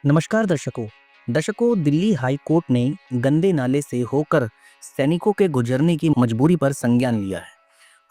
नमस्कार दर्शकों Delhi high court ने गंदे नाले से होकर सैनिकों के गुजरने की मजबूरी पर संज्ञान लिया है।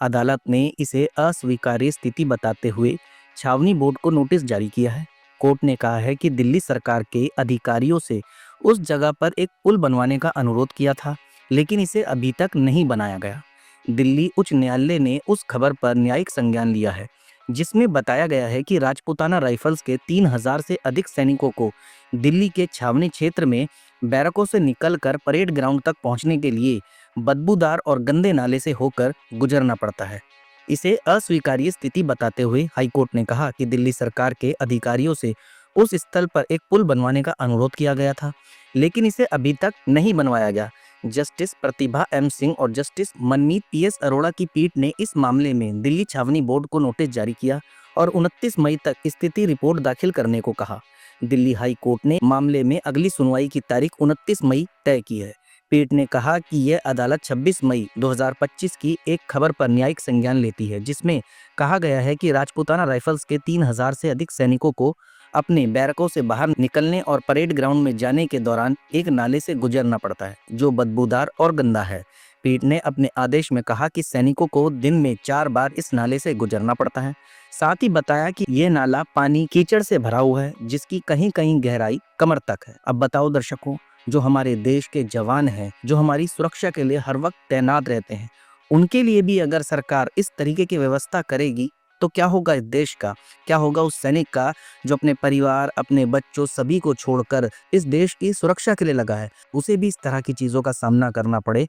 अदालत ने इसे अस्वीकार्य स्थिति बताते हुए छावनी बोर्ड को नोटिस जारी किया है। कोर्ट ने कहा है कि दिल्ली सरकार के अधिकारियों से उस जगह पर एक पुल बनवाने का अनुरोध किया था, लेकिन इसे अभी तक नहीं बनाया गया। दिल्ली उच्च न्यायालय ने उस खबर पर न्यायिक संज्ञान लिया है जिसमें बताया गया है कि राजपूताना राइफल्स के 3000 से अधिक सैनिकों को दिल्ली के छावनी क्षेत्र में बैरकों से निकलकर परेड ग्राउंड तक पहुंचने के लिए बदबूदार और गंदे नाले से होकर गुजरना पड़ता है। इसे अस्वीकार्य स्थिति बताते हुए हाईकोर्ट ने कहा कि दिल्ली सरकार के अधिकारियों से उस स्थल पर एक पुल बनवाने का अनुरोध किया गया था, लेकिन इसे अभी तक नहीं बनवाया गया। जस्टिस प्रतिभा एम सिंह और जस्टिस मनमीत पीएस अरोड़ा की पीठ ने इस मामले में दिल्ली छावनी बोर्ड को नोटिस जारी किया और 29 मई तक स्थिति रिपोर्ट दाखिल करने को कहा। दिल्ली हाई कोर्ट ने मामले में अगली सुनवाई की तारीख 29 मई तय की है। पीठ ने कहा कि यह अदालत 26 मई 2025 की एक खबर पर न्यायिक संज्ञान लेती है जिसमें कहा गया है कि राजपूताना राइफल्स के 3000 से अधिक सैनिकों को अपने बैरकों से बाहर निकलने और परेड ग्राउंड में जाने के दौरान एक नाले से गुजरना पड़ता है जो बदबूदार और गंदा है। पीठ ने अपने आदेश में कहा कि सैनिकों को दिन में 4 बार इस नाले से गुजरना पड़ता है। साथ ही बताया कि यह नाला पानी कीचड़ से भरा हुआ है जिसकी कहीं कहीं गहराई कमर तक है। अब बताओ दर्शकों, जो हमारे देश के जवान हैं, जो हमारी सुरक्षा के लिए हर वक्त तैनात रहते हैं, उनके लिए भी अगर सरकार इस तरीके की व्यवस्था करेगी तो क्या होगा इस देश का, क्या होगा उस सैनिक का जो अपने परिवार, अपने बच्चों सभी को छोड़कर इस देश की सुरक्षा के लिए लगा है। उसे भी इस तरह की चीज़ों का सामना करना पड़े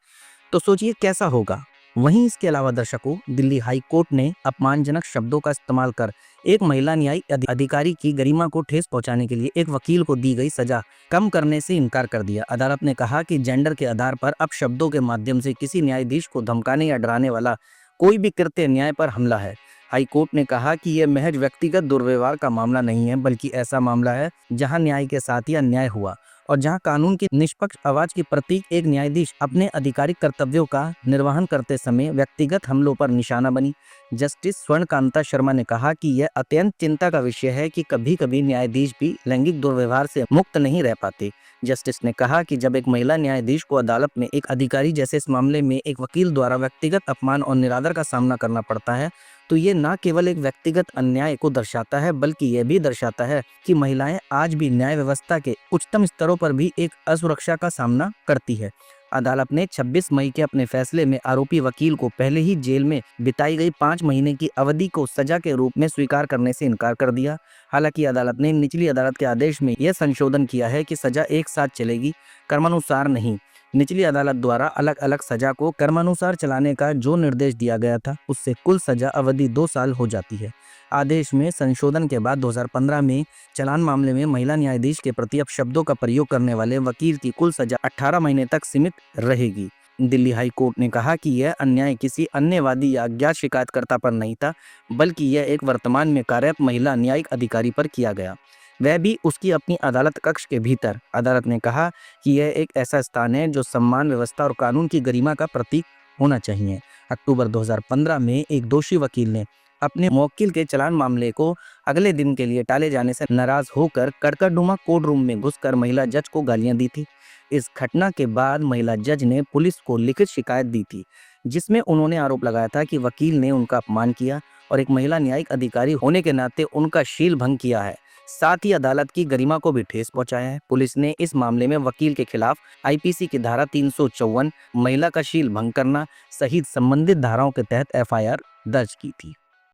तो सोचिए कैसा होगा। वहीं इसके अलावा दर्शकों, दिल्ली हाई कोर्ट ने अपमानजनक शब्दों का इस्तेमाल कर एक महिला न्यायिक अधिकारी की गरिमा को ठेस पहुंचाने के लिए एक वकील को दी गई सजा कम करने से इनकार कर दिया। अदालत ने कहा कि जेंडर के आधार पर अब शब्दों के माध्यम से किसी न्यायाधीश को धमकाने या डराने वाला कोई भी कृत्य न्याय पर हमला है। हाई कोर्ट ने कहा कि यह महज व्यक्तिगत दुर्व्यवहार का मामला नहीं है, बल्कि ऐसा मामला है जहां न्याय के साथ ही अन्याय हुआ और जहां कानून की निष्पक्ष आवाज की प्रतीक एक न्यायाधीश अपने आधिकारिक कर्तव्यों का निर्वहन करते समय व्यक्तिगत हमलों पर निशाना बनी। जस्टिस स्वर्णकांता शर्मा ने कहा कि यह अत्यंत चिंता का विषय है कि कभी कभी न्यायाधीश भी लैंगिक दुर्व्यवहार से मुक्त नहीं रह पाते। जस्टिस ने कहा कि जब एक महिला न्यायाधीश को अदालत में एक अधिकारी जैसे इस मामले में एक वकील द्वारा व्यक्तिगत अपमान और निरादर का सामना करना पड़ता है तो ये न केवल एक व्यक्तिगत अन्याय को दर्शाता है, बल्कि यह भी दर्शाता है कि महिलाएं आज भी न्याय व्यवस्था के उच्चतम स्तरों पर भी एक असुरक्षा का सामना करती है। अदालत ने 26 मई के अपने फैसले में आरोपी वकील को पहले ही जेल में बिताई गई 5 महीने की अवधि को सजा के रूप में स्वीकार करने से इनकार कर दिया। हालांकि अदालत ने निचली अदालत के आदेश में यह संशोधन किया है कि सजा एक साथ चलेगी, क्रमानुसार नहीं। निचली अदालत द्वारा अलग अलग सजा को क्रमानुसार चलाने का जो निर्देश दिया गया था उससे कुल सजा अवधि 2 साल हो जाती है। आदेश में संशोधन के बाद 2015 में चालान मामले में महिला न्यायाधीश के प्रति अपशब्दों का प्रयोग करने वाले वकील की कुल सजा 18 महीने तक सीमित रहेगी। दिल्ली हाई कोर्ट ने कहा कि यह अन्याय किसी अन्य वादी या अज्ञात शिकायतकर्ता पर नहीं था, बल्कि यह एक वर्तमान में कार्यरत महिला न्यायिक अधिकारी पर किया गया, वह भी उसकी अपनी अदालत कक्ष के भीतर। अदालत ने कहा कि यह एक ऐसा स्थान है जो सम्मान, व्यवस्था और कानून की गरिमा का प्रतीक होना चाहिए। अक्टूबर 2015 में एक दोषी वकील ने अपने मुवक्किल के चालान मामले को अगले दिन के लिए टाले जाने से नाराज होकर कड़कड़नुमा कोर्ट रूम में घुसकर महिला जज को गालियां दी थी। इस घटना के बाद महिला जज ने पुलिस को लिखित शिकायत दी थी जिसमें उन्होंने आरोप लगाया था कि वकील ने उनका अपमान किया और एक महिला न्यायिक अधिकारी होने के नाते उनका शील भंग किया है, साथ ही अदालत की गरिमा को भी ठेस पहुंचाया है। पुलिस ने इस मामले में वकील के खिलाफ आईपीसी की धारा 354 महिला का शील भंग करना सहित संबंधित धाराओं के तहत एफआईआर दर्ज की थी।